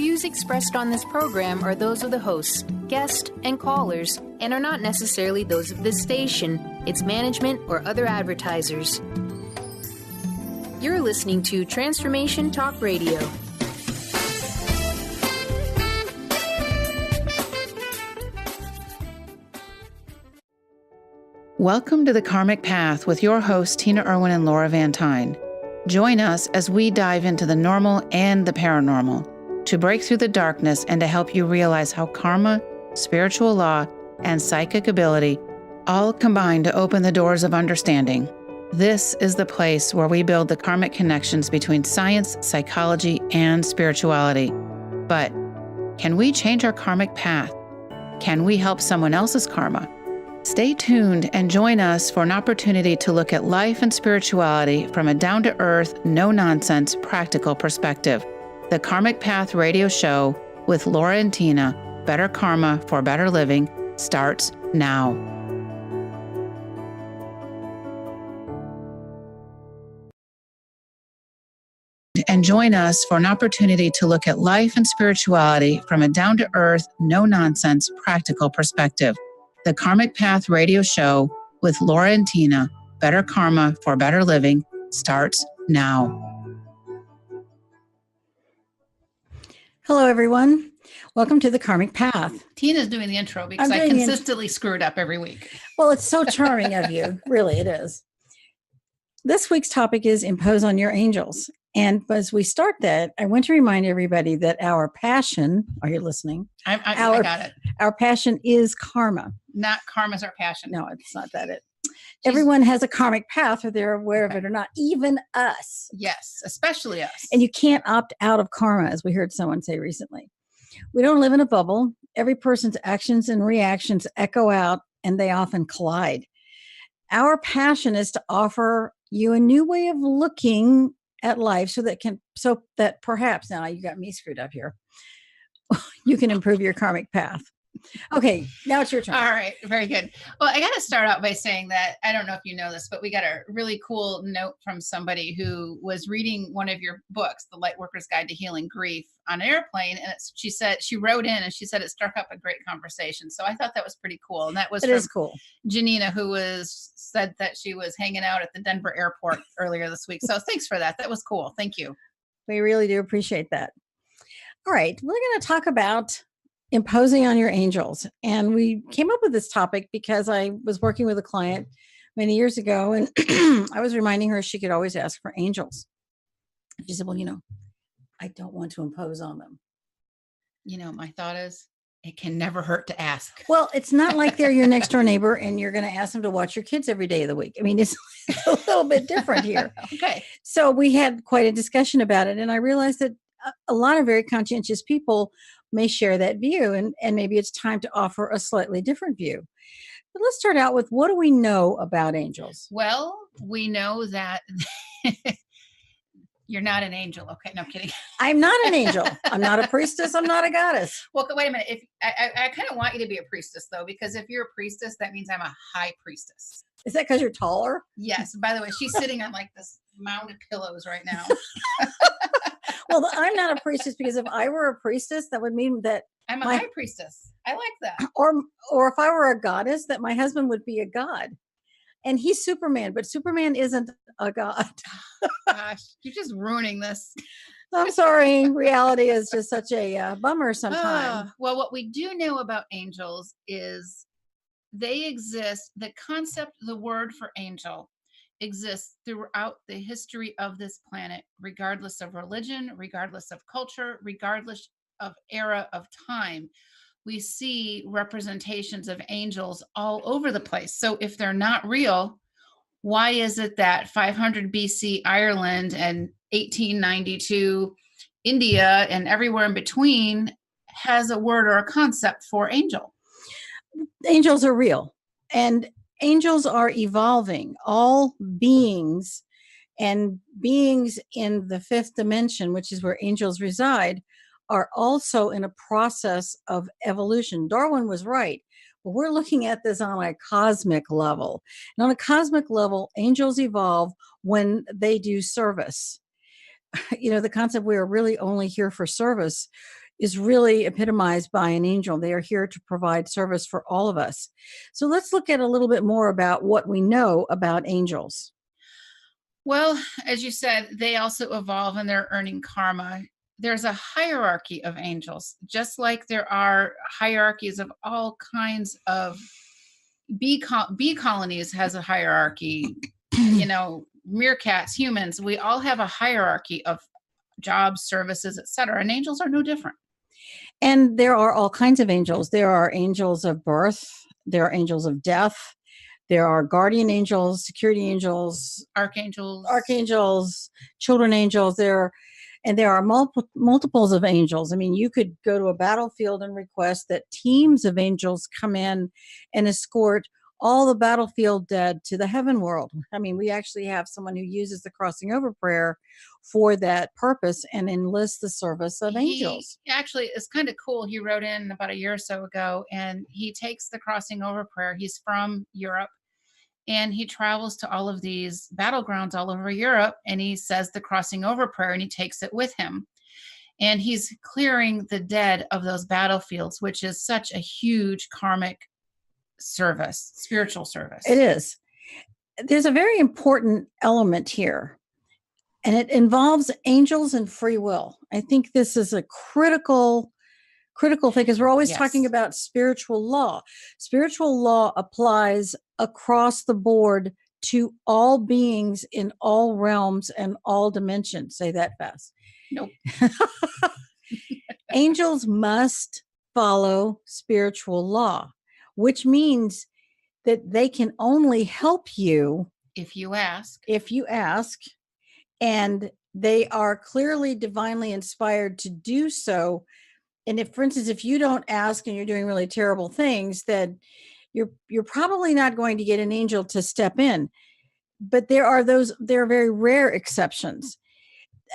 views expressed on this program are those of the hosts, guests, and callers, and are not necessarily those of this station, its management, or other advertisers. You're listening to Transformation Talk Radio. Welcome to The Karmic Path with your hosts, Tina Erwin and Laura Van Tyne. Join us as we dive into the normal and the paranormal to break through the darkness and to help you realize how karma, spiritual law, and psychic ability all combine to open the doors of understanding. This is the place where we build the karmic connections between science, psychology, and spirituality. But can we change our karmic path? Can we help someone else's karma? Stay tuned and join us for an opportunity to look at life and spirituality from a down-to-earth, no-nonsense, practical perspective. The Karmic Path radio show with Laura and Tina, Better Karma for Better Living, starts now. And join us for an opportunity to look at life and spirituality from a down-to-earth, no-nonsense, practical perspective. The Karmic Path radio show with Laura and Tina, Better Karma for Better Living, starts now. Hello, everyone. Welcome to The Karmic Path. Tina's doing the intro because I consistently screw it up every week. Well, it's so charming of you. Really, it is. This week's topic is impose on your angels. And as we start that, I want to remind everybody that our passion, are you listening? I got it. Our passion is karma. Not karma's our passion. No, it's not that it. Everyone has a karmic path, whether they're aware of it or not, even us. Yes, especially us. And you can't opt out of karma, as we heard someone say recently. We don't live in a bubble. Every person's actions and reactions echo out, and they often collide. Our passion is to offer you a new way of looking at life so that perhaps, now you got me screwed up here, you can improve your karmic path. Okay, now it's your turn. All right, very good. Well, I got to start out by saying that, I don't know if you know this, but we got a really cool note from somebody who was reading one of your books, The Lightworker's Guide to Healing Grief, on an airplane. And she wrote in and she said it struck up a great conversation. So I thought that was pretty cool. And that was cool. Janina, who said that she was hanging out at the Denver airport earlier this week. So thanks for that. That was cool. Thank you. We really do appreciate that. All right, we're going to talk about imposing on your angels. And we came up with this topic because I was working with a client many years ago, and I was reminding her she could always ask for angels. She said, well, I don't want to impose on them. My thought is, it can never hurt to ask. Well, it's not like they're your next door neighbor and you're going to ask them to watch your kids every day of the week. I mean, it's a little bit different here. Okay. So we had quite a discussion about it. And I realized that a lot of very conscientious people may share that view, and maybe it's time to offer a slightly different view. But let's start out with, what do we know about angels? Well, we know that you're not an angel. Okay, no, I'm kidding. I'm not an angel. I'm not a priestess. I'm not a goddess. Well, wait a minute. If I kind of want you to be a priestess, though, because if you're a priestess, that means I'm a high priestess. Is that because you're taller? Yes. By the way, she's sitting on like this mound of pillows right now. Well, I'm not a priestess, because if I were a priestess, that would mean that I'm a high priestess. I like that. Or if I were a goddess, that my husband would be a god. And he's Superman, but Superman isn't a god. Gosh, you're just ruining this. I'm sorry. Reality is just such a bummer sometimes. Well, what we do know about angels is they exist. The concept, the word for angel, exists throughout the history of this planet, regardless of religion, regardless of culture, regardless of era of time. We see representations of angels all over the place. So if they're not real, why is it that 500 BC Ireland and 1892 India and everywhere in between has a word or a concept for angel? Angels are real, and angels are evolving. All beings, and beings in the fifth dimension, which is where angels reside, are also in a process of evolution. Darwin was right, but we're looking at this on a cosmic level. And on a cosmic level, angels evolve when they do service. The concept we are really only here for service is really epitomized by an angel. They are here to provide service for all of us. So let's look at a little bit more about what we know about angels. Well, as you said, they also evolve and they're earning karma. There's a hierarchy of angels, just like there are hierarchies of all kinds of bee colonies has a hierarchy. Meerkats, humans, we all have a hierarchy of jobs, services, etc. And angels are no different. And there are all kinds of angels. There are angels of birth, there are angels of death, there are guardian angels, security angels, archangels, children angels. There are multiples of angels. I mean, you could go to a battlefield and request that teams of angels come in and escort all the battlefield dead to the heaven world. I mean, we actually have someone who uses the crossing over prayer for that purpose and enlists the service of angels. Actually, it's kind of cool. He wrote in about a year or so ago, and he takes the crossing over prayer. He's from Europe, and he travels to all of these battlegrounds all over Europe, and he says the crossing over prayer, and he takes it with him. And he's clearing the dead of those battlefields, which is such a huge karmic service, spiritual service. It is. There's a very important element here, and it involves angels and free will. I think this is a critical thing, because we're always talking about spiritual law. Spiritual law applies across the board to all beings in all realms and all dimensions. Say that fast. Nope. Angels must follow spiritual law, which means that they can only help you if you ask. And they are clearly divinely inspired to do so. And if, for instance, if you don't ask and you're doing really terrible things, then you're probably not going to get an angel to step in. But there are very rare exceptions.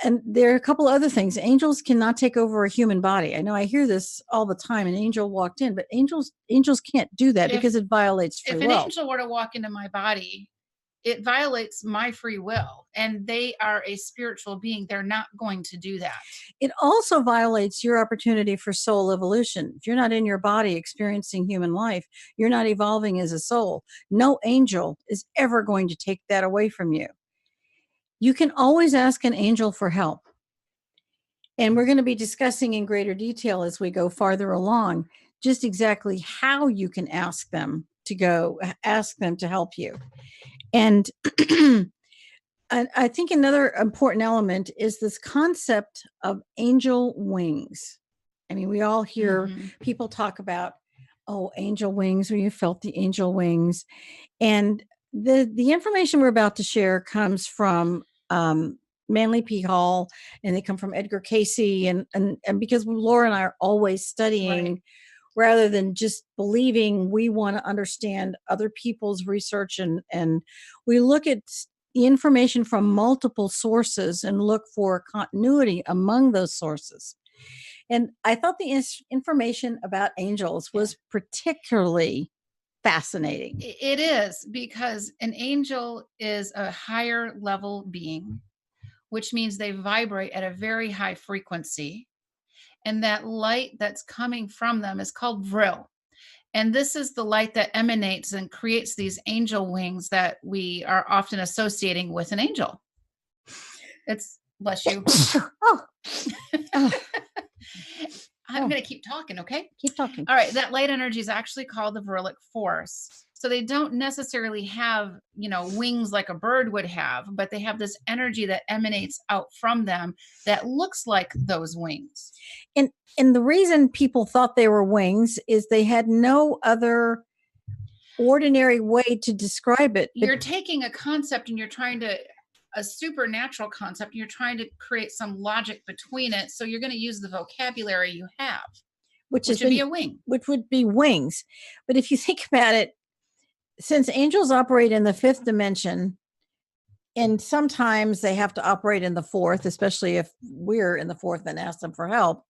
And there are a couple other things. Angels cannot take over a human body. I know I hear this all the time. An angel walked in, but angels can't do that because it violates free will. If an angel were to walk into my body, it violates my free will, and they are a spiritual being. They're not going to do that. It also violates your opportunity for soul evolution. If you're not in your body experiencing human life, you're not evolving as a soul. No angel is ever going to take that away from you. You can always ask an angel for help. And we're going to be discussing in greater detail as we go farther along just exactly how you can ask them to help you. And I think another important element is this concept of angel wings. I mean, we all hear people talk about, angel wings, or you felt the angel wings. And the information we're about to share comes from Manly P. Hall, and they come from Edgar Casey. And because Laura and I are always studying, rather than just believing, we want to understand other people's research, and we look at the information from multiple sources and look for continuity among those sources. And I thought the information about angels was particularly fascinating. It is, because an angel is a higher level being, which means they vibrate at a very high frequency. And that light that's coming from them is called vril. And this is the light that emanates and creates these angel wings that we are often associating with an angel. It's, bless you. I'm going to keep talking, okay? Keep talking. All right. That light energy is actually called the virilic force. So they don't necessarily have, wings like a bird would have, but they have this energy that emanates out from them that looks like those wings. And the reason people thought they were wings is they had no other ordinary way to describe it. You're taking a concept and you're trying to, a supernatural concept, and you're trying to create some logic between it. So you're going to use the vocabulary you have, which would be a wing. Which would be wings. But if you think about it, since angels operate in the fifth dimension, and sometimes they have to operate in the fourth, especially if we're in the fourth and ask them for help,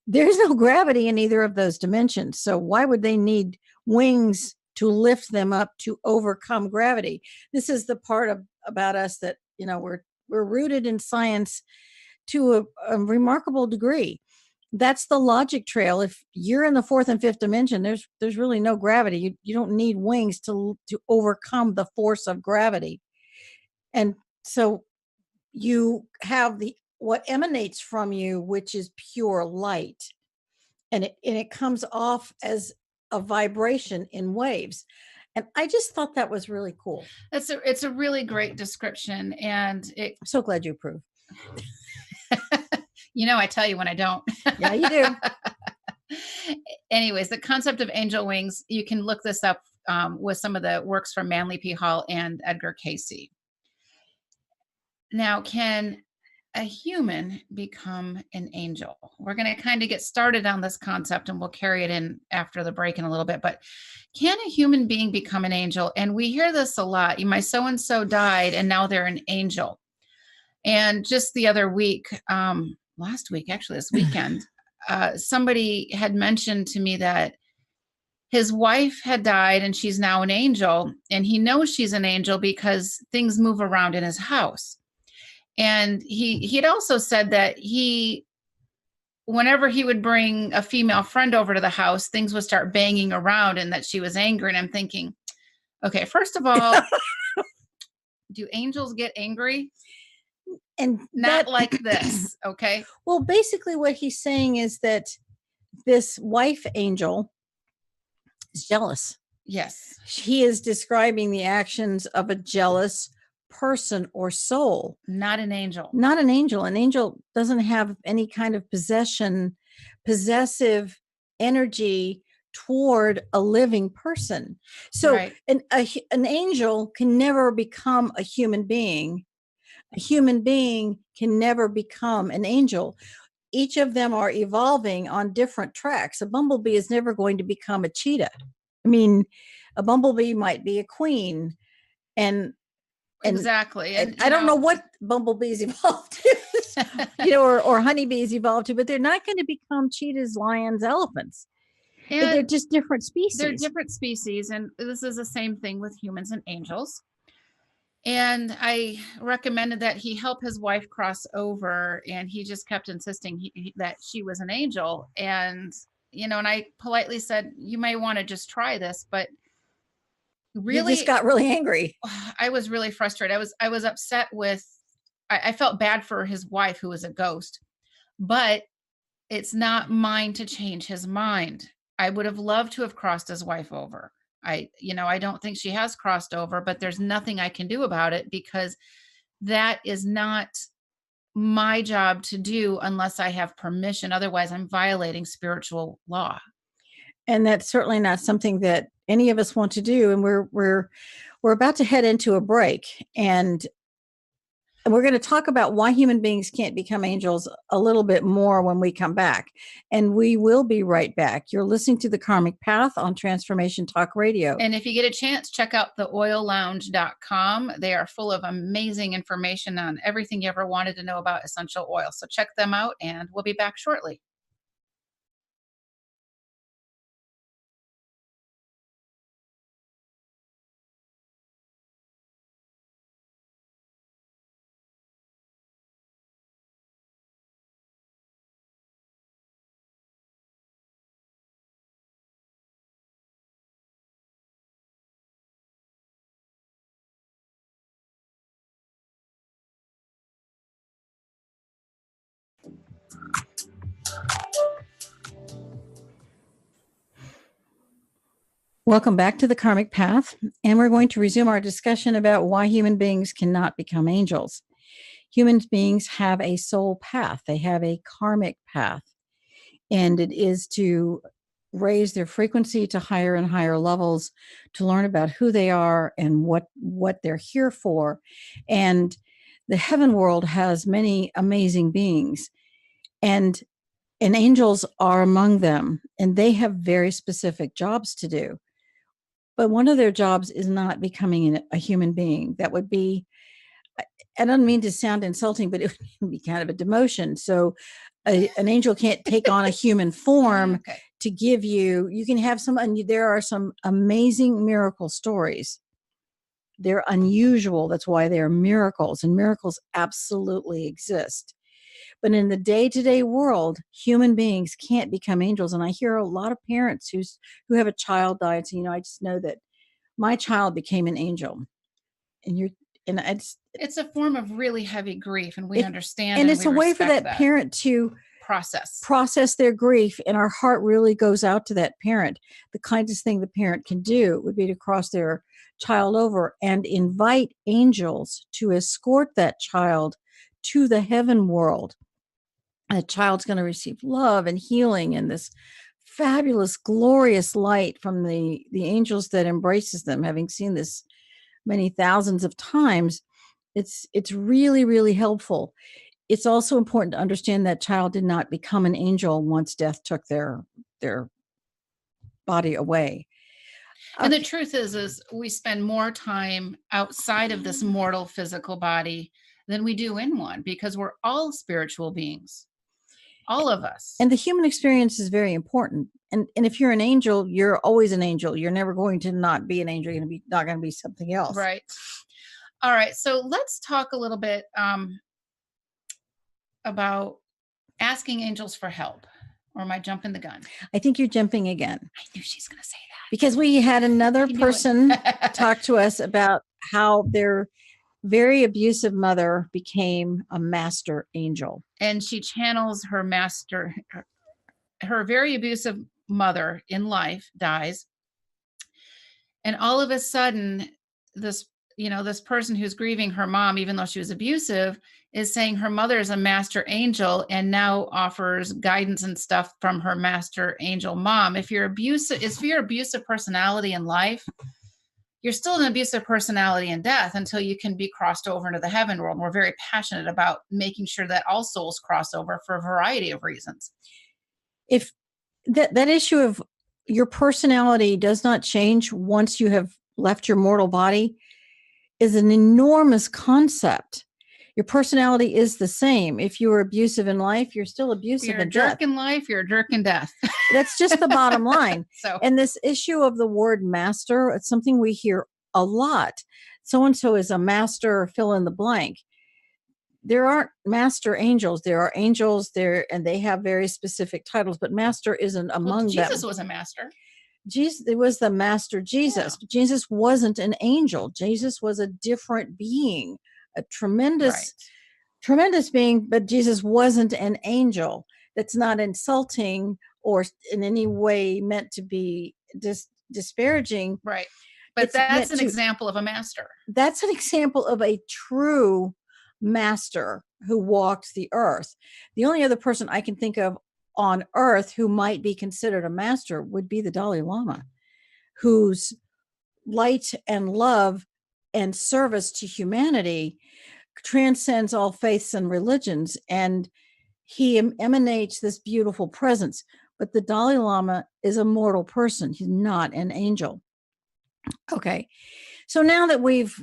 there's no gravity in either of those dimensions. So why would they need wings to lift them up to overcome gravity? This is the part about us that, we're rooted in science to a remarkable degree. That's the logic trail. If you're in the fourth and fifth dimension, there's really no gravity. You don't need wings to overcome the force of gravity. And so you have the what emanates from you, which is pure light, and it comes off as a vibration in waves. And I just thought that was really cool. It's a really great description, and I'm so glad you approve. I tell you when I don't. Yeah, you do. Anyways, the concept of angel wings, you can look this up with some of the works from Manly P. Hall and Edgar Cayce. Now, can a human become an angel? We're going to kind of get started on this concept, and we'll carry it in after the break in a little bit. But can a human being become an angel? And we hear this a lot. My so-and-so died, and now they're an angel. And just the other week, last week, actually this weekend, somebody had mentioned to me that his wife had died and she's now an angel. And he knows she's an angel because things move around in his house. And he'd also said that whenever he would bring a female friend over to the house, things would start banging around and that she was angry. And I'm thinking, okay, first of all, do angels get angry? And not like this, okay? Well, basically what he's saying is that this wife angel is jealous. Yes. He is describing the actions of a jealous person or soul. Not an angel. Not an angel. An angel doesn't have any kind of possessive energy toward a living person. So right. an angel can never become a human being. A human being can never become an angel. Each of them are evolving on different tracks. A bumblebee is never going to become a cheetah. I mean, a bumblebee might be a queen, and exactly. And I don't know what bumblebees evolved to, or honeybees evolved to, but they're not going to become cheetahs, lions, elephants. And they're just different species. They're different species, and this is the same thing with humans and angels. And I recommended that he help his wife cross over, and he just kept insisting that she was an angel. And, and I politely said, you may want to just try this, but really, you just got really angry. I was really frustrated. I was upset I felt bad for his wife, who was a ghost, but it's not mine to change his mind. I would have loved to have crossed his wife over. I don't think she has crossed over, but there's nothing I can do about it because that is not my job to do unless I have permission. Otherwise, I'm violating spiritual law. And that's certainly not something that any of us want to do. And we're about to head into a break, and we're going to talk about why human beings can't become angels a little bit more when we come back. And we will be right back. You're listening to The Karmic Path on Transformation Talk Radio. And if you get a chance, check out theoillounge.com. They are full of amazing information on everything you ever wanted to know about essential oil. So check them out, and we'll be back shortly. Welcome back to The Karmic Path, and we're going to resume our discussion about why human beings cannot become angels. Human beings have a soul path. They have a karmic path, and it is to raise their frequency to higher and higher levels, to learn about who they are and what they're here for. And the heaven world has many amazing beings, and angels are among them, and they have very specific jobs to do. But one of their jobs is not becoming a human being. That would be, I don't mean to sound insulting, but it would be kind of a demotion. So an angel can't take on a human form to give you can have there are some amazing miracle stories. They're unusual. That's why they're miracles, and miracles absolutely exist. But in the day-to-day world, human beings can't become angels. And I hear a lot of parents who have a child die and say, I just know that my child became an angel. And you're and it's a form of really heavy grief, and we understand, and and it's we a way for respect that parent to process their grief, and our heart really goes out to that parent. The kindest thing the parent can do would be to cross their child over and invite angels to escort that child to the heaven world. A child's going to receive love and healing and this fabulous, glorious light from the angels that embraces them. Having seen this many thousands of times, it's really, really helpful. It's also important to understand that child did not become an angel once death took their body away. And the truth is we spend more time outside of this mortal physical body than we do in one, because we're all spiritual beings, all of us. And the human experience is very important. And if you're an angel, you're always an angel. You're never going to not be an angel. You're not going to be something else. Right. All right. So let's talk a little bit about asking angels for help. Or am I jumping the gun? I think you're jumping again. I knew she's going to say that. Because we had another person talk to us about how their very abusive mother became a master angel. And she channels her master. Her very abusive mother in life dies. And all of a sudden, this person who's grieving her mom, even though she was abusive, is saying her mother is a master angel and now offers guidance and stuff from her master angel mom. If you're abusive personality in life, you're still an abusive personality in death until you can be crossed over into the heaven world. And we're very passionate about making sure that all souls cross over for a variety of reasons. If that issue of your personality does not change once you have left your mortal body is an enormous concept. Your personality is the same. If you were abusive in life, you're still abusive in death. You're a jerk in life, you're a jerk in death. That's just the bottom line. So, and this issue of the word master, it's something we hear a lot. So-and-so is a master, fill in the blank. There aren't master angels. There are angels there, and they have very specific titles, but master isn't among them. Jesus was a master. Jesus, it was the master Jesus. Yeah. Jesus wasn't an angel. Jesus was a different being, a tremendous being, but Jesus wasn't an angel. That's not insulting or in any way meant to be disparaging. Right. But that's an example of a master. That's an example of a true master who walked the earth. The only other person I can think of on earth who might be considered a master would be the Dalai Lama, whose light and love and service to humanity transcends all faiths and religions, and he emanates this beautiful presence. But the Dalai Lama is a mortal person. He's not an angel. Okay. So now that we've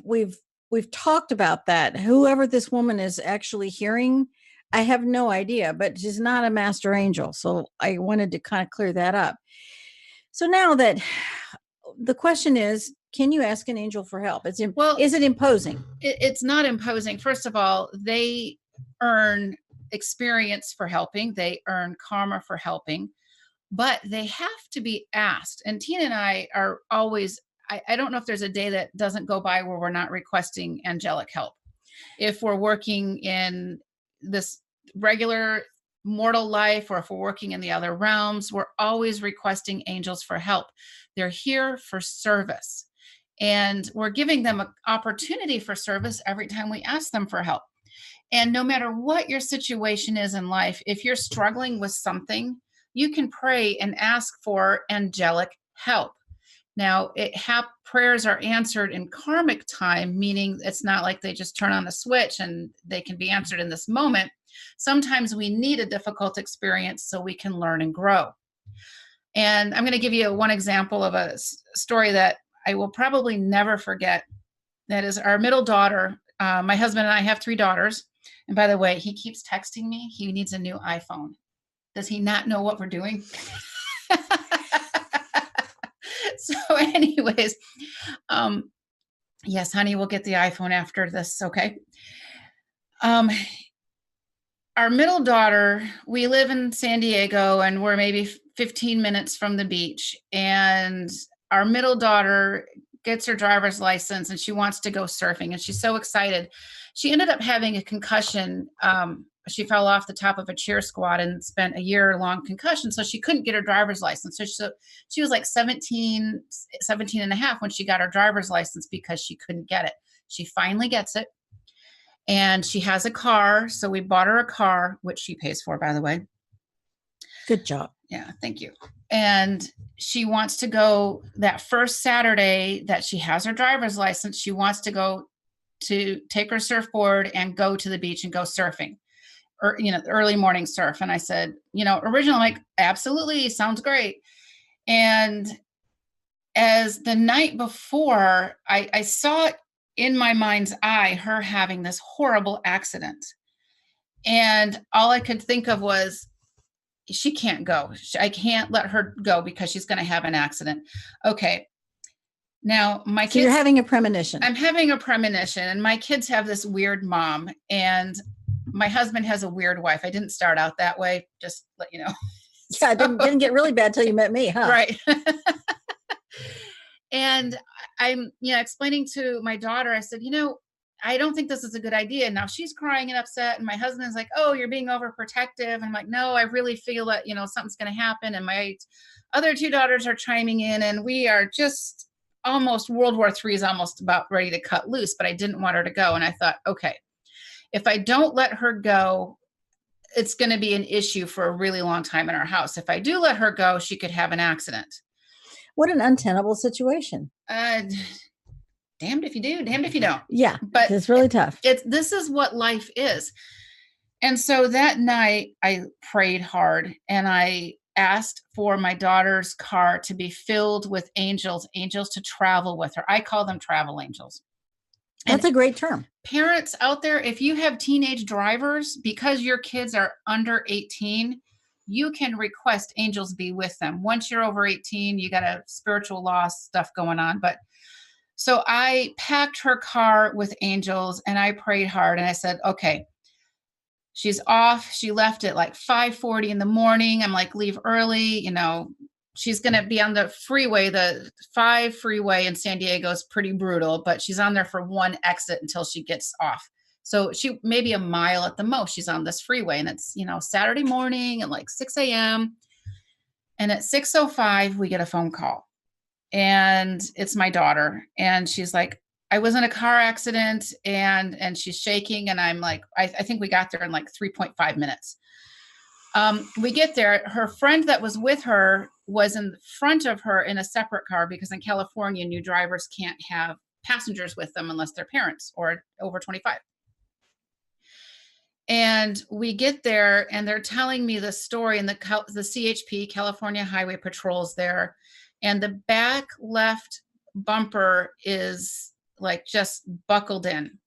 talked about that, whoever this woman is actually hearing, I have no idea, but she's not a master angel. So I wanted to kind of clear that up. So now that the question is, can you ask an angel for help? Is it imposing? It's not imposing. First of all, they earn experience for helping. They earn karma for helping, but they have to be asked. And Tina and I are always, I don't know if there's a day that doesn't go by where we're not requesting angelic help. If we're working in this regular mortal life, or if we're working in the other realms, we're always requesting angels for help. They're here for service. And we're giving them an opportunity for service every time we ask them for help. And no matter what your situation is in life, if you're struggling with something, you can pray and ask for angelic help. Now, prayers are answered in karmic time, meaning it's not like they just turn on a switch and they can be answered in this moment. Sometimes we need a difficult experience so we can learn and grow. And I'm going to give you one example of a story that I will probably never forget. That is our middle daughter. My husband and I have 3 daughters. And by the way, he keeps texting me. He needs a new iPhone. Does he not know what we're doing? So anyways, yes, honey, we'll get the iPhone after this. Okay. our middle daughter, we live in San Diego and we're maybe 15 minutes from the beach. And our middle daughter gets her driver's license and she wants to go surfing. And she's so excited. She ended up having a concussion. She fell off the top of a cheer squad and spent a year-long concussion. So she couldn't get her driver's license. So she was like 17 and a half when she got her driver's license because she couldn't get it. She finally gets it. And she has a car. So we bought her a car, which she pays for, by the way. Good job. Yeah, thank you. And she wants to go that first Saturday that she has her driver's license. She wants to go to take her surfboard and go to the beach and go surfing, or, early morning surf. And I said, originally, like, absolutely, sounds great. And as the night before, I saw in my mind's eye her having this horrible accident. And all I could think of was, she can't go. I can't let her go because she's going to have an accident. Okay. Now my kids. So you're having a premonition. I'm having a premonition, and my kids have this weird mom, and my husband has a weird wife. I didn't start out that way. Just let you know. Yeah, it didn't get really bad till you met me, huh? Right. And I'm, explaining to my daughter, I said, I don't think this is a good idea. Now she's crying and upset. And my husband's like, oh, you're being overprotective. And I'm like, no, I really feel that, something's going to happen. And my other two daughters are chiming in, and we are just almost, World War III is almost about ready to cut loose, but I didn't want her to go. And I thought, okay, if I don't let her go, it's going to be an issue for a really long time in our house. If I do let her go, she could have an accident. What an untenable situation. Damned if you do, damned if you don't. Yeah, but it's really tough. This is what life is. And so that night I prayed hard, and I asked for my daughter's car to be filled with angels to travel with her. I call them travel angels. That's a great term. Parents out there, if you have teenage drivers, because your kids are under 18, you can request angels be with them. Once you're over 18, you got a spiritual loss stuff going on. But so I packed her car with angels, and I prayed hard, and I said, okay, she's off. She left at like 5:40 in the morning. I'm like, leave early. She's going to be on the freeway. The 5 freeway in San Diego is pretty brutal, but she's on there for one exit until she gets off. So she maybe a mile at the most, she's on this freeway, and it's, Saturday morning at like 6 a.m. And at 6:05, we get a phone call, and it's my daughter. And she's like, I was in a car accident, and she's shaking. And I'm like, I think we got there in like 3.5 minutes. We get there. Her friend that was with her was in front of her in a separate car, because in California, new drivers can't have passengers with them unless they're parents or over 25. And we get there, and they're telling me the story, and the CHP, California Highway Patrol's there, and the back left bumper is like just buckled in.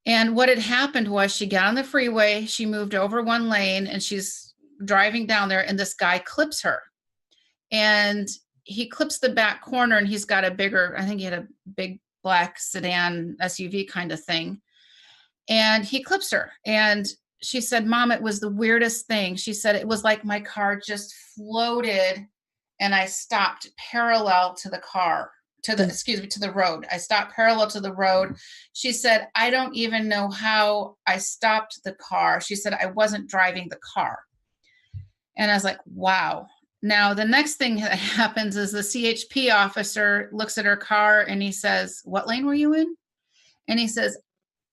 And what had happened was, she got on the freeway, she moved over one lane, and she's driving down there, and this guy clips her. And he clips the back corner, and he's got I think he had a big black sedan SUV kind of thing. And he clips her. And she said, Mom, it was the weirdest thing. She said, it was like my car just floated, and I stopped parallel to the car. To the road. I stopped parallel to the road. She said, I don't even know how I stopped the car. She said, I wasn't driving the car. And I was like, wow. Now, the next thing that happens is the CHP officer looks at her car, and he says, what lane were you in? And he says,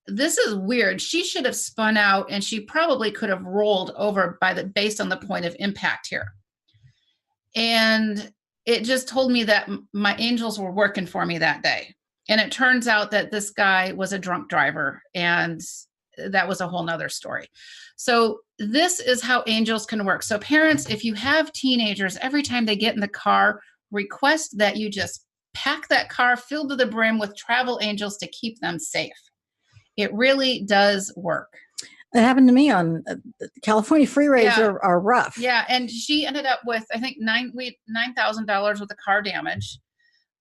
this is weird. She should have spun out, and she probably could have rolled over based on the point of impact here. And it just told me that my angels were working for me that day. And it turns out that this guy was a drunk driver, and that was a whole nother story. So this is how angels can work. So parents, if you have teenagers, every time they get in the car, request that you just pack that car filled to the brim with travel angels to keep them safe. It really does work. It happened to me on California freeways are rough. Yeah. And she ended up with, I think, $9,000 worth of car damage,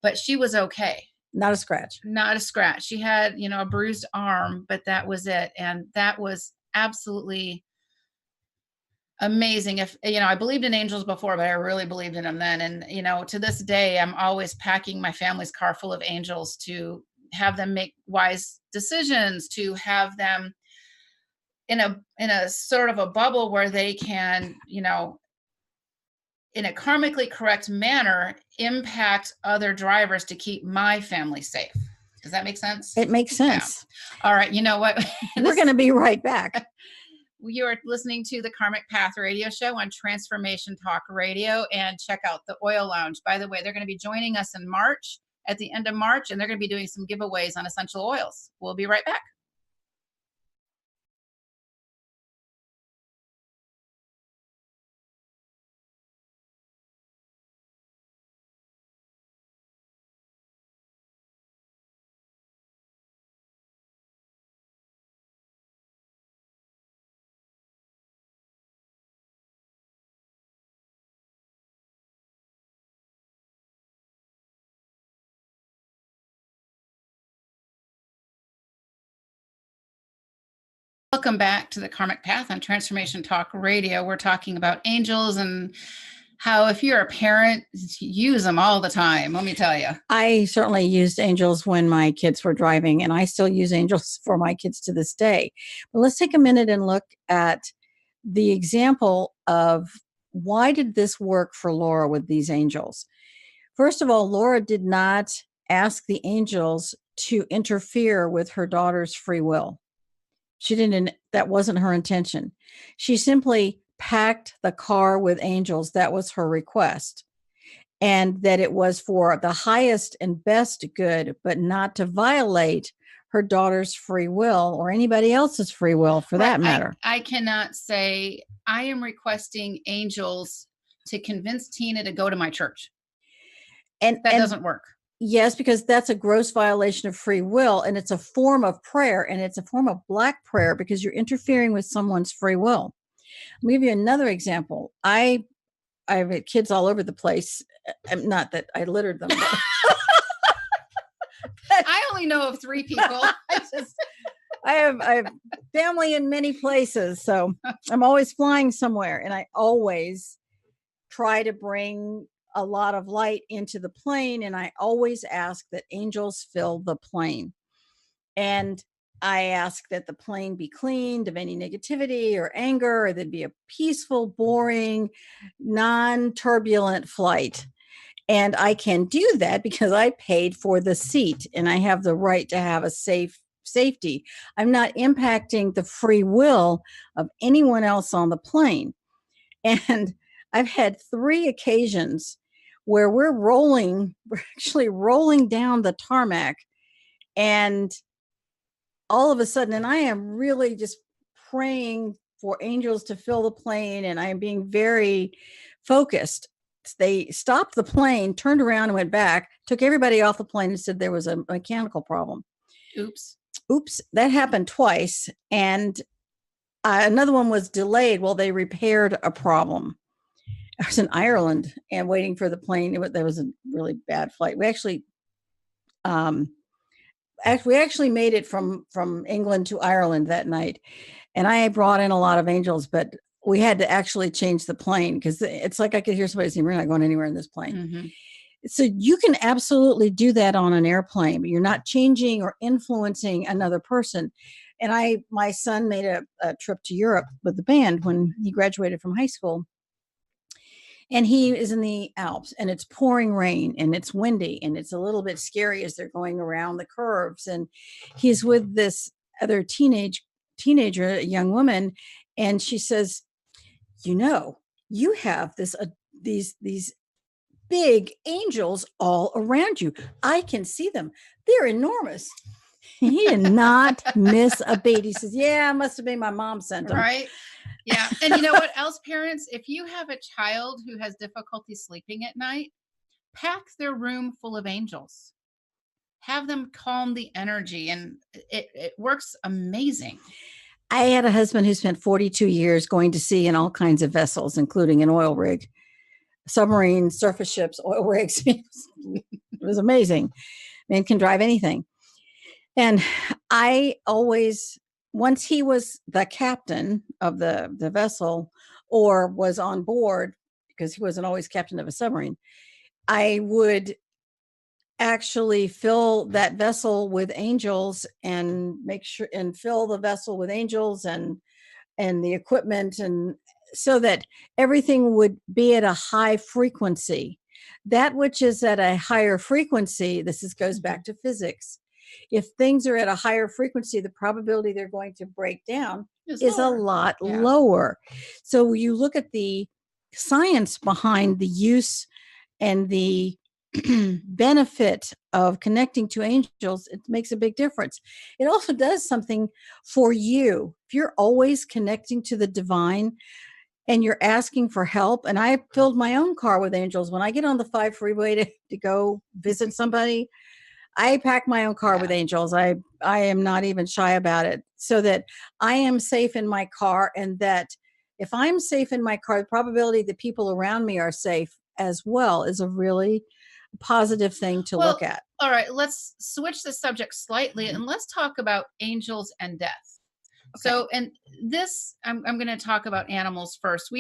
but she was okay. Not a scratch. Not a scratch. She had, a bruised arm, but that was it. And that was absolutely amazing. If, I believed in angels before, but I really believed in them then. And, to this day, I'm always packing my family's car full of angels to have them make wise decisions, to have them in a sort of a bubble where they can, in a karmically correct manner, impact other drivers to keep my family safe. Does that make sense? It makes sense. Yeah. All right. You know what? We're going to be right back. You are listening to the Karmic Path radio show on Transformation Talk Radio, and check out the Oil Lounge. By the way, they're going to be joining us in March, at the end of March, and they're going to be doing some giveaways on essential oils. We'll be right back. Welcome back to the Karmic Path on Transformation Talk Radio. We're talking about angels and how, if you're a parent, use them all the time. Let me tell you. I certainly used angels when my kids were driving, and I still use angels for my kids to this day. But let's take a minute and look at the example of why did this work for Laura with these angels? First of all, Laura did not ask the angels to interfere with her daughter's free will. She didn't, that wasn't her intention. She simply packed the car with angels. That was her request. And that it was for the highest and best good, but not to violate her daughter's free will or anybody else's free will for that matter. I cannot say I am requesting angels to convince Tina to go to my church. And that doesn't work. Yes, because that's a gross violation of free will, and it's a form of prayer, and it's a form of black prayer because you're interfering with someone's free will. Let me give you another example. I have kids all over the place. Not that I littered them. I only know of 3 people. I have family in many places, so I'm always flying somewhere, and I always try to bring a lot of light into the plane, and I always ask that angels fill the plane. And I ask that the plane be cleaned of any negativity or anger, or there'd be a peaceful, boring, non-turbulent flight. And I can do that because I paid for the seat and I have the right to have a safety. I'm not impacting the free will of anyone else on the plane. And I've had 3 occasions where we're actually rolling down the tarmac, and all of a sudden, and I am really just praying for angels to fill the plane, and I am being very focused. They stopped the plane, turned around and went back, took everybody off the plane and said there was a mechanical problem. Oops. That happened twice. And another one was delayed while they repaired a problem. I was in Ireland and waiting for the plane. There was a really bad flight. We actually made it from England to Ireland that night. And I brought in a lot of angels, but we had to actually change the plane because it's like I could hear somebody saying, we're not going anywhere in this plane. Mm-hmm. So you can absolutely do that on an airplane, but you're not changing or influencing another person. And my son made a trip to Europe with the band when he graduated from high school. And he is in the Alps, and it's pouring rain, and it's windy, and it's a little bit scary as they're going around the curves. And he's with this other teenager, a young woman, and she says, you have these big angels all around you. I can see them. They're enormous. He did not miss a beat. He says, yeah, it must have been my mom sent them. Right. Yeah. And you know what else, parents? If you have a child who has difficulty sleeping at night, pack their room full of angels. Have them calm the energy, and it works amazing. I had a husband who spent 42 years going to sea in all kinds of vessels, including an oil rig, submarines, surface ships, oil rigs. It was amazing. Man can drive anything. And I always once he was the captain of the vessel or was on board, because he wasn't always captain of a submarine, I would actually fill that vessel with angels and make sure and fill the vessel with angels and the equipment, and so that everything would be at a high frequency. That which is at a higher frequency, goes back to physics. If things are at a higher frequency, the probability they're going to break down is a lot lower. So you look at the science behind the use and the benefit of connecting to angels, it makes a big difference. It also does something for you. If you're always connecting to the divine and you're asking for help, and I filled my own car with angels. When I get on the 5 freeway to go visit somebody, I pack my own car with angels. I am not even shy about it, so that I am safe in my car, and that if I'm safe in my car, the probability that people around me are safe as well is a really positive thing to look at. All right, let's switch the subject slightly and let's talk about angels and death. Okay. So, and this, I'm going to talk about animals first.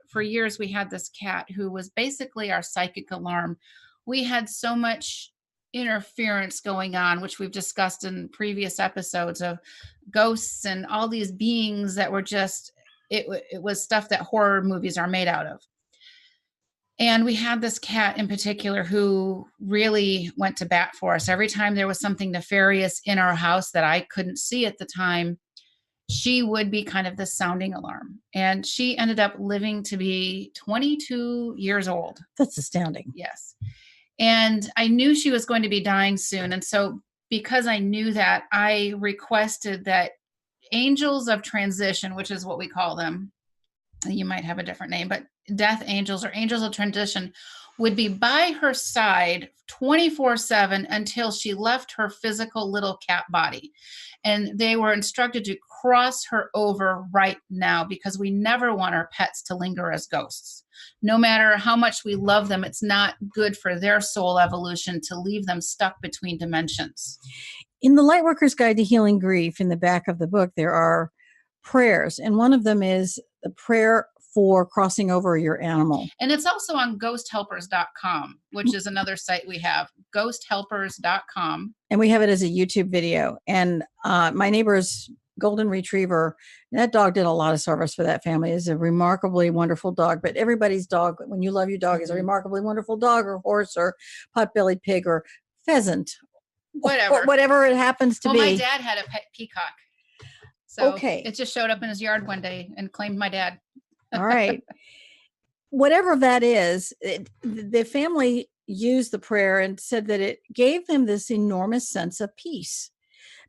For years, we had this cat who was basically our psychic alarm. We had so much interference going on, which we've discussed in previous episodes, of ghosts and all these beings that were just, it was stuff that horror movies are made out of. And we had this cat in particular who really went to bat for us. Every time there was something nefarious in our house that I couldn't see at the time, she would be kind of the sounding alarm. And she ended up living to be 22 years old. That's astounding. Yes. And I knew she was going to be dying soon. And so because I knew that, I requested that angels of transition, which is what we call them, you might have a different name, but death angels or angels of transition, would be by her side 24/7 until she left her physical little cat body. And they were instructed to cross her over right now, because we never want our pets to linger as ghosts. No matter how much we love them, it's not good for their soul evolution to leave them stuck between dimensions. In the Lightworker's Guide to Healing Grief, in the back of the book, there are prayers, and one of them is the prayer for crossing over your animal. And it's also on ghosthelpers.com, which is another site we have, ghosthelpers.com. And we have it as a YouTube video. And my neighbor's golden retriever, that dog did a lot of service for that family. Is a remarkably wonderful dog. But everybody's dog, when you love your dog, is a remarkably wonderful dog or horse or pot-bellied pig or pheasant. Whatever it happens to be. Well, my dad had a pet peacock. So it just showed up in his yard one day and claimed my dad. All right. Whatever that is, the family used the prayer and said that it gave them this enormous sense of peace,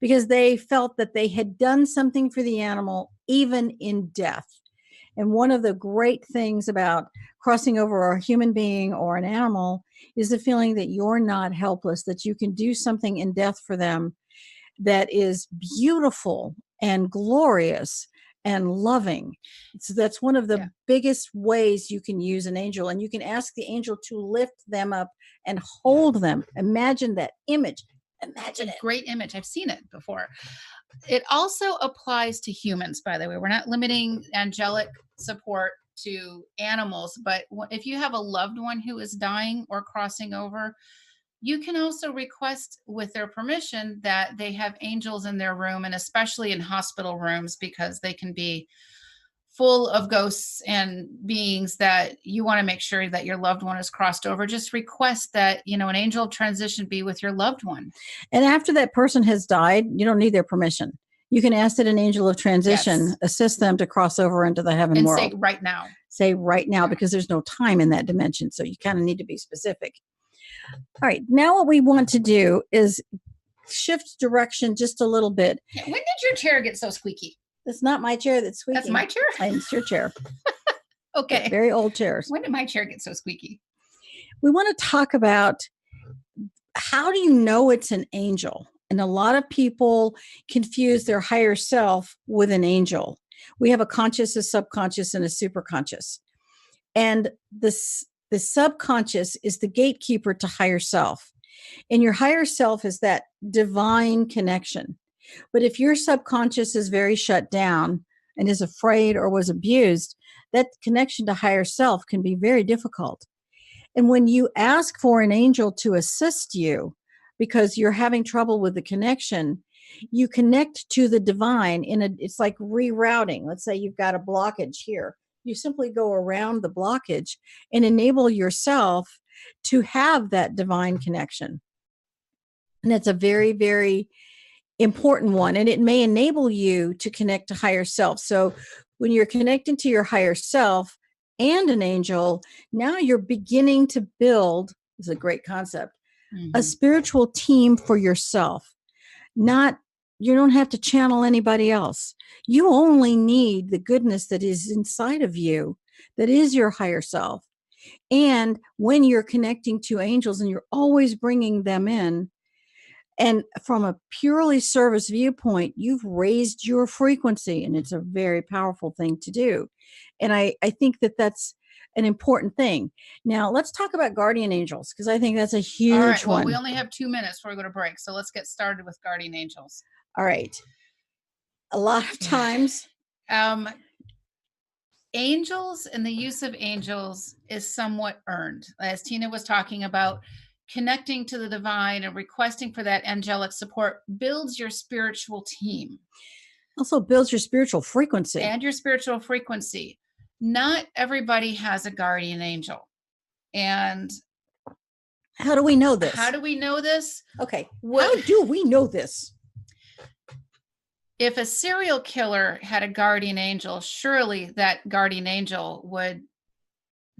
because they felt that they had done something for the animal, even in death. And one of the great things about crossing over a human being or an animal is the feeling that you're not helpless, that you can do something in death for them that is beautiful and glorious and loving. So that's one of the biggest ways you can use an angel, and you can ask the angel to lift them up and hold them. Imagine that image. Imagine it. Great image. I've seen it before. It also applies to humans, by the way. We're not limiting angelic support to animals, but if you have a loved one who is dying or crossing over, you can also request, with their permission, that they have angels in their room, and especially in hospital rooms, because they can be full of ghosts and beings that you want to make sure that your loved one is crossed over. Just request that, an angel of transition be with your loved one. And after that person has died, you don't need their permission. You can ask that an angel of transition assist them to cross over into the heaven world. And say right now. Say right now, because there's no time in that dimension. So you kind of need to be specific. All right. Now what we want to do is shift direction just a little bit. When did your chair get so squeaky? It's not my chair that's squeaky. That's my chair? It's your chair. Okay. They're very old chairs. When did my chair get so squeaky? We want to talk about, how do you know it's an angel? And a lot of people confuse their higher self with an angel. We have a conscious, a subconscious, and a superconscious. And the subconscious is the gatekeeper to higher self. And your higher self is that divine connection. But if your subconscious is very shut down and is afraid or was abused, that connection to higher self can be very difficult. And when you ask for an angel to assist you because you're having trouble with the connection, you connect to the divine it's like rerouting. Let's say you've got a blockage here. You simply go around the blockage and enable yourself to have that divine connection. And it's a very, very important one. And it may enable you to connect to higher self. So when you're connecting to your higher self and an angel, now you're beginning to build, this is a great concept, a spiritual team for yourself. Not, you don't have to channel anybody else. You only need the goodness that is inside of you, that is your higher self. And when you're connecting to angels and you're always bringing them in, and from a purely service viewpoint, you've raised your frequency, and it's a very powerful thing to do. And I think that that's an important thing. Now, let's talk about guardian angels, because I think that's a huge All right. Well, one. we only have 2 minutes before we go to break. So let's get started with guardian angels. All right. A lot of times, angels and the use of angels is somewhat earned. As Tina was talking about, connecting to the divine and requesting for that angelic support builds your spiritual team. Also builds your spiritual frequency. And your spiritual frequency. Not everybody has a guardian angel. And how do we know this? How do we know this? Okay. How do we know this? If a serial killer had a guardian angel, surely that guardian angel would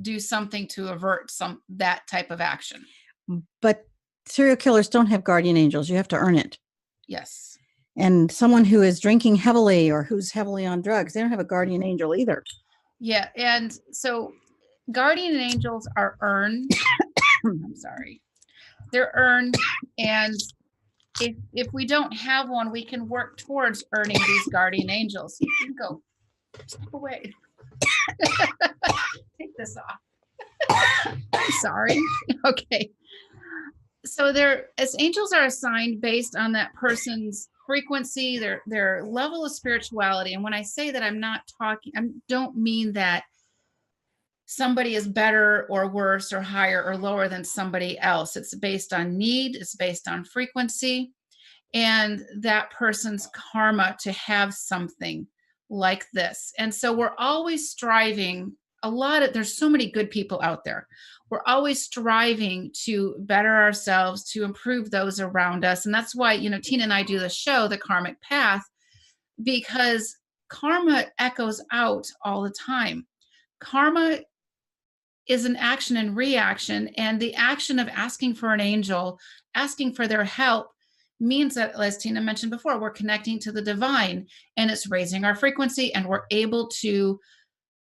do something to avert that type of action. But serial killers don't have guardian angels. You have to earn it. Yes. And someone who is drinking heavily or who's heavily on drugs, they don't have a guardian angel either. Yeah. And so guardian angels are earned. I'm sorry. They're earned. And if we don't have one, we can work towards earning these guardian angels. You can go. Step away. Take this off. I'm sorry. Okay. So as angels are assigned based on that person's frequency, their level of spirituality. And when I say that, I don't mean that somebody is better or worse or higher or lower than somebody else. It's based on need. It's based on frequency and that person's karma to have something like this. And so we're always striving there's so many good people out there. We're always striving to better ourselves, to improve those around us. And that's why, Tina and I do the show, The Karmic Path, because karma echoes out all the time. Karma is an action and reaction, and the action of asking for an angel, asking for their help, means that, as Tina mentioned before, we're connecting to the divine, and it's raising our frequency, and we're able to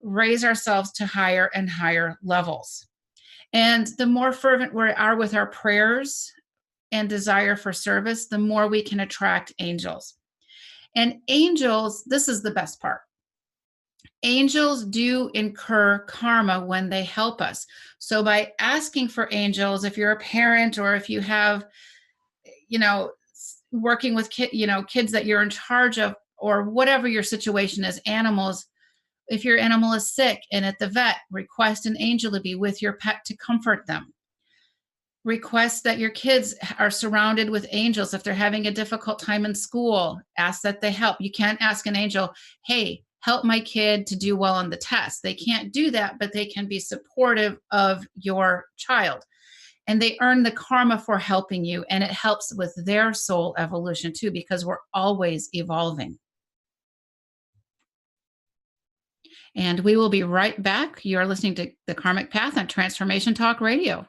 raise ourselves to higher and higher levels. And the more fervent we are with our prayers and desire for service, the more we can attract angels. And angels, this is the best part. Angels do incur karma when they help us. So by asking for angels, if you're a parent or if you have, working with kids that you're in charge of, or whatever your situation is, animals, if your animal is sick and at the vet, request an angel to be with your pet to comfort them. Request that your kids are surrounded with angels. If they're having a difficult time in school, ask that they help. You can't ask an angel, hey, help my kid to do well on the test. They can't do that, but they can be supportive of your child. And they earn the karma for helping you. And it helps with their soul evolution too, because we're always evolving. And we will be right back. You are listening to The Karmic Path on Transformation Talk Radio.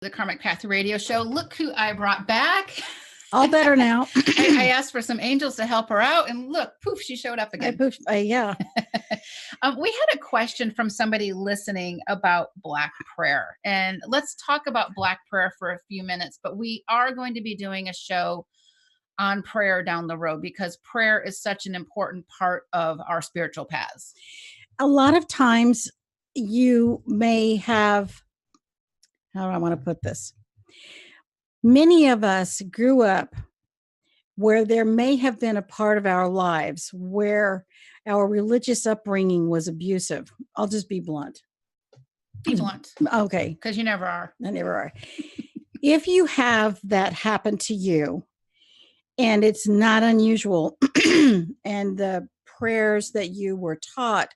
The Karmic Path Radio Show. Look who I brought back. All better now. I asked for some angels to help her out, and look, poof, she showed up again. Yeah. We had a question from somebody listening about Black prayer. And let's talk about Black prayer for a few minutes, but we are going to be doing a show on prayer down the road because prayer is such an important part of our spiritual paths. A lot of times you may have, how do I want to put this? Many of us grew up where there may have been a part of our lives where our religious upbringing was abusive. I'll just be blunt. Be blunt. Okay. Because you never are. I never are. If you have that happen to you, and it's not unusual, and the prayers that you were taught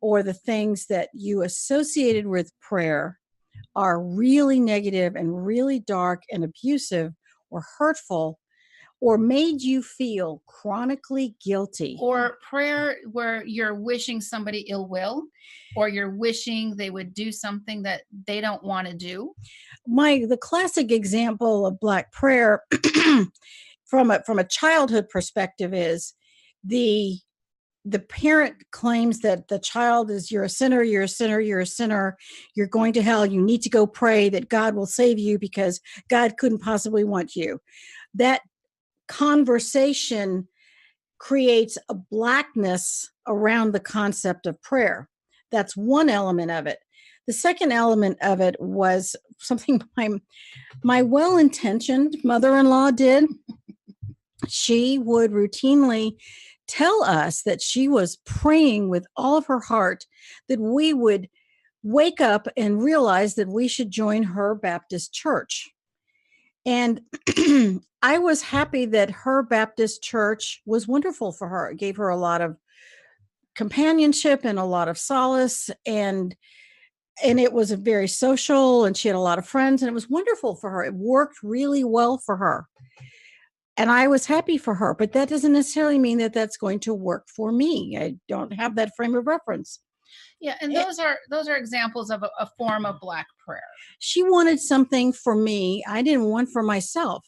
or the things that you associated with prayer are really negative and really dark and abusive or hurtful, or made you feel chronically guilty. Or prayer where you're wishing somebody ill will, or you're wishing they would do something that they don't want to do. The classic example of Black prayer from a childhood perspective is the parent claims that the child is, you're a sinner, you're a sinner, you're a sinner, you're going to hell, you need to go pray that God will save you because God couldn't possibly want you. That conversation creates a blackness around the concept of prayer. That's one element of it. The second element of it was something my well-intentioned mother-in-law did. She would routinely tell us that she was praying with all of her heart that we would wake up and realize that we should join her Baptist church. And I was happy that her Baptist church was wonderful for her. It gave her a lot of companionship and a lot of solace, and it was very social, and she had a lot of friends, and it was wonderful for her. It worked really well for her. And I was happy for her, but that doesn't necessarily mean that that's going to work for me. I don't have that frame of reference. Yeah, and those are examples of a form of Black prayer. She wanted something for me I didn't want for myself.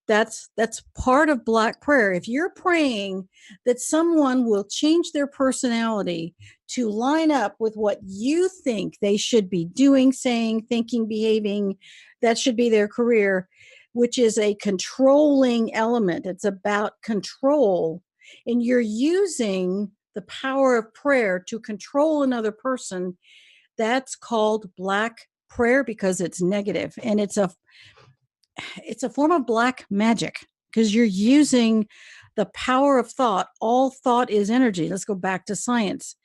That's part of Black prayer. If you're praying that someone will change their personality to line up with what you think they should be doing, saying, thinking, behaving, that should be their career, which is a controlling element. It's about control. And you're using the power of prayer to control another person. That's called Black prayer because it's negative, and it's a form of black magic because you're using the power of thought. All thought is energy. Let's go back to science.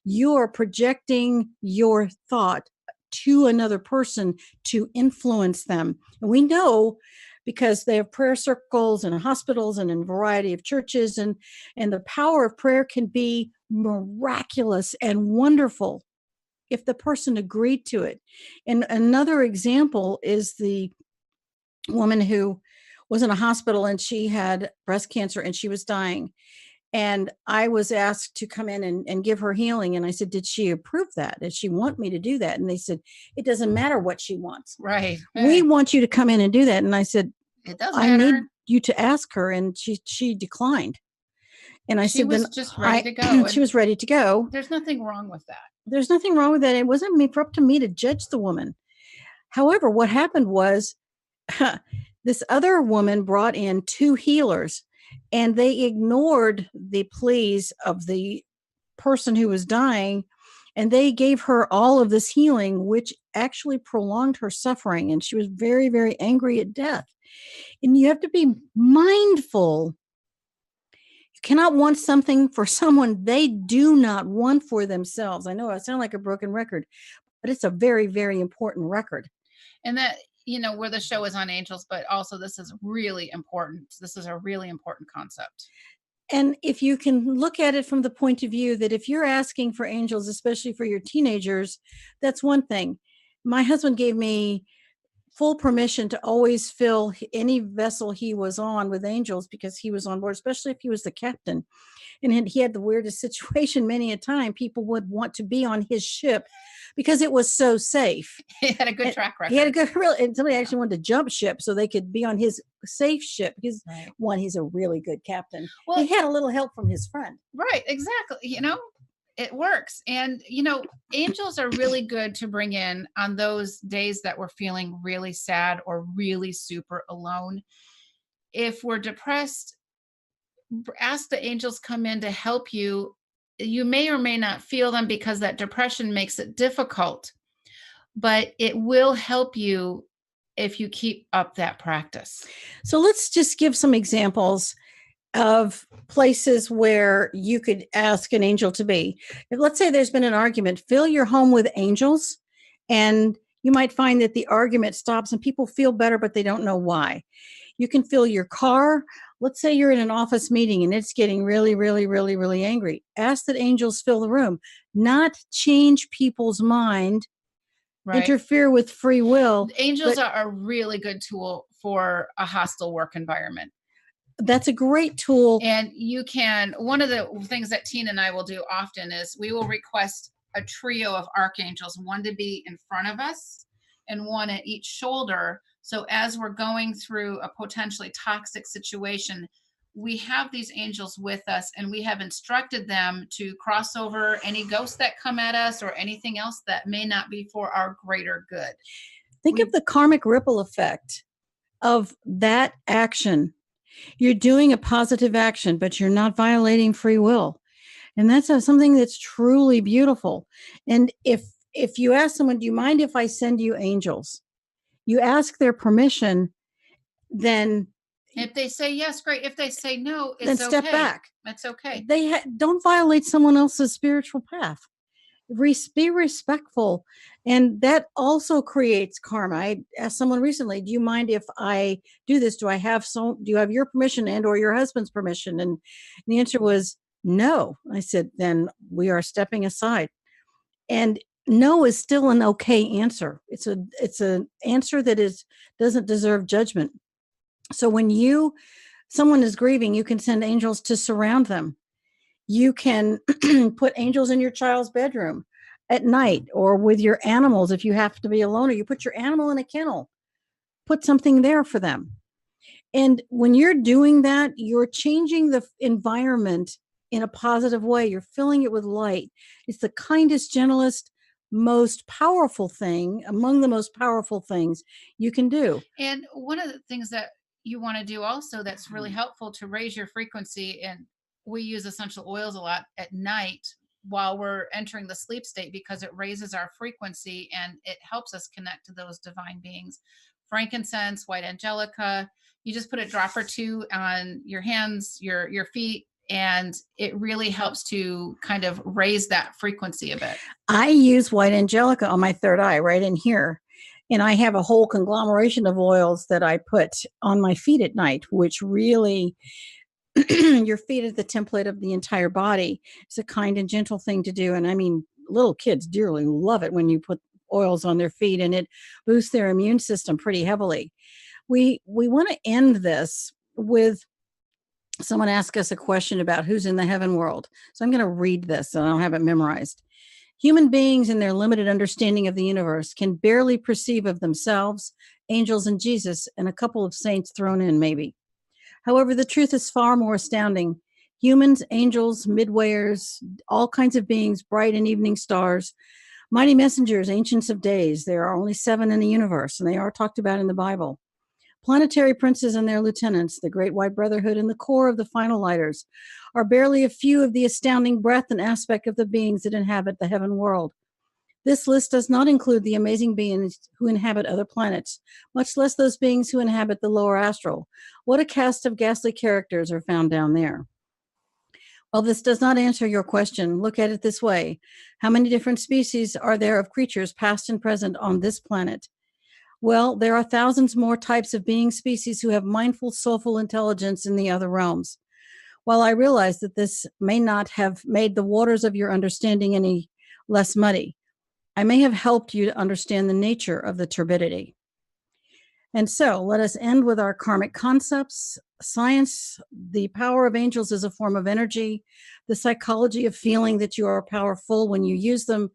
You are projecting your thought to another person to influence them. And we know because they have prayer circles in hospitals and in a variety of churches, and the power of prayer can be miraculous and wonderful if the person agreed to it. And another example is the woman who was in a hospital and she had breast cancer and she was dying. And I was asked to come in and give her healing. And I said, did she approve that? Did she want me to do that? And they said, it doesn't matter what she wants. Right. We want you to come in and do that. And I said, it does I matter. need you to ask her. And she declined. And I She said, was then just ready to go. She was ready to go. There's nothing wrong with that. There's nothing wrong with that. It wasn't up to me to judge the woman. However, what happened was this other woman brought in 2 healers, and they ignored the pleas of the person who was dying, and they gave her all of this healing, which actually prolonged her suffering. And she was very, very angry at death. And you have to be mindful. You cannot want something for someone they do not want for themselves. I know I sound like a broken record, but it's a very, very important record. And that, where the show is on angels, but also this is really important. This is a really important concept. And if you can look at it from the point of view that if you're asking for angels, especially for your teenagers, that's one thing. My husband gave me full permission to always fill any vessel he was on with angels because he was on board, especially if he was the captain. And he had the weirdest situation many a time. People would want to be on his ship because it was so safe. He had a good track record. He had a good, and somebody actually wanted to jump ship so they could be on his safe ship because, one, he's a really good captain. Well, he had a little help from his friend. Right, exactly. It works. And, angels are really good to bring in on those days that we're feeling really sad or really super alone. If we're depressed, ask the angels come in to help you. You may or may not feel them because that depression makes it difficult, but it will help you if you keep up that practice. So let's just give some examples of places where you could ask an angel to be. If, let's say there's been an argument, fill your home with angels, and you might find that the argument stops and people feel better, but they don't know why. You can fill your car. Let's say you're in an office meeting and it's getting really, really, really, really angry. Ask that angels fill the room, not change people's mind, interfere with free will. Angels are a really good tool for a hostile work environment. That's a great tool. And one of the things that Tina and I will do often is we will request a trio of archangels, one to be in front of us and one at each shoulder. So as we're going through a potentially toxic situation, we have these angels with us, and we have instructed them to cross over any ghosts that come at us or anything else that may not be for our greater good. Think of the karmic ripple effect of that action. You're doing a positive action, but you're not violating free will. And that's something that's truly beautiful. And if you ask someone, do you mind if I send you angels? You ask their permission, then if they say yes, great. If they say no, it's then step back. That's okay. They don't violate someone else's spiritual path. Be respectful. And that also creates karma. I asked someone recently, do you mind if I do this? Do you have your permission and or your husband's permission? And the answer was no. I said, then we are stepping aside. And no is still an okay answer. It's an answer that doesn't deserve judgment. So when someone is grieving, you can send angels to surround them. You can put angels in your child's bedroom at night or with your animals if you have to be alone, or you put your animal in a kennel. Put something there for them. And when you're doing that, you're changing the environment in a positive way. You're filling it with light. It's the kindest, gentlest, most powerful thing, among the most powerful things you can do. And one of the things that you want to do also that's really helpful to raise your frequency, and we use essential oils a lot at night while we're entering the sleep state because it raises our frequency and it helps us connect to those divine beings. Frankincense, white angelica, you just put a drop or two on your hands, your feet, and it really helps to kind of raise that frequency a bit. I use white angelica on my third eye right in here. And I have a whole conglomeration of oils that I put on my feet at night, which really, your feet are the template of the entire body. It's a kind and gentle thing to do. And I mean, little kids dearly love it when you put oils on their feet, and it boosts their immune system pretty heavily. We want to end this with someone asked us a question about who's in the heaven world. So I'm going to read this, and I don't have it memorized. Human beings in their limited understanding of the universe can barely perceive of themselves, angels and Jesus, and a couple of saints thrown in maybe. However, the truth is far more astounding. Humans, angels, midwayers, all kinds of beings, bright and evening stars, mighty messengers, ancients of days. There are only 7 in the universe, and they are talked about in the Bible. Planetary princes and their lieutenants, the Great White Brotherhood, and the core of the final lighters are barely a few of the astounding breadth and aspect of the beings that inhabit the heaven world. This list does not include the amazing beings who inhabit other planets, much less those beings who inhabit the lower astral. What a cast of ghastly characters are found down there. While this does not answer your question, look at it this way. How many different species are there of creatures, past and present, on this planet? Well, there are thousands more types of being species who have mindful, soulful intelligence in the other realms. While I realize that this may not have made the waters of your understanding any less muddy, I may have helped you to understand the nature of the turbidity. And so let us end with our karmic concepts. Science, the power of angels is a form of energy, the psychology of feeling that you are powerful when you use them,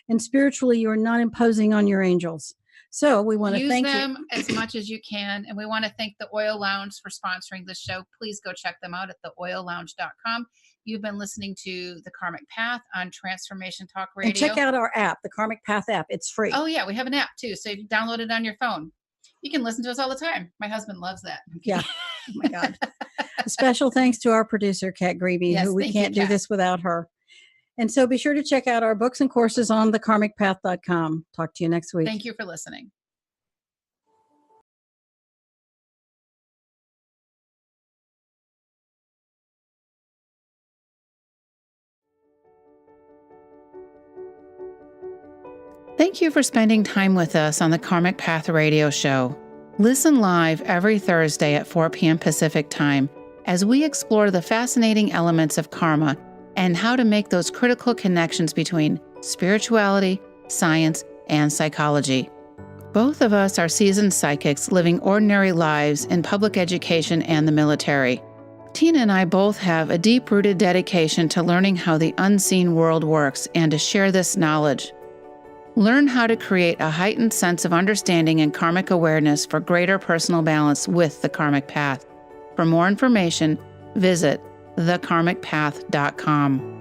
and spiritually, you are not imposing on your angels. So we want to Use thank them as much as you can. And we want to thank the Oil Lounge for sponsoring this show. Please go check them out at theoillounge.com. You've been listening to The Karmic Path on Transformation Talk Radio. And check out our app, the Karmic Path app. It's free. Oh, yeah. We have an app too. So if you download it on your phone, you can listen to us all the time. My husband loves that. Yeah. Oh my God. A special thanks to our producer, Kat Grebe, Yes, who we thank you, can't do Kat. this without her. And so be sure to check out our books and courses on thekarmicpath.com. Talk to you next week. Thank you for listening. Thank you for spending time with us on the Karmic Path Radio Show. Listen live every Thursday at 4 p.m. Pacific Time as we explore the fascinating elements of karma and how to make those critical connections between spirituality, science, and psychology. Both of us are seasoned psychics living ordinary lives in public education and the military. Tina and I both have a deep-rooted dedication to learning how the unseen world works and to share this knowledge. Learn how to create a heightened sense of understanding and karmic awareness for greater personal balance with the Karmic Path. For more information, visit thekarmicpath.com.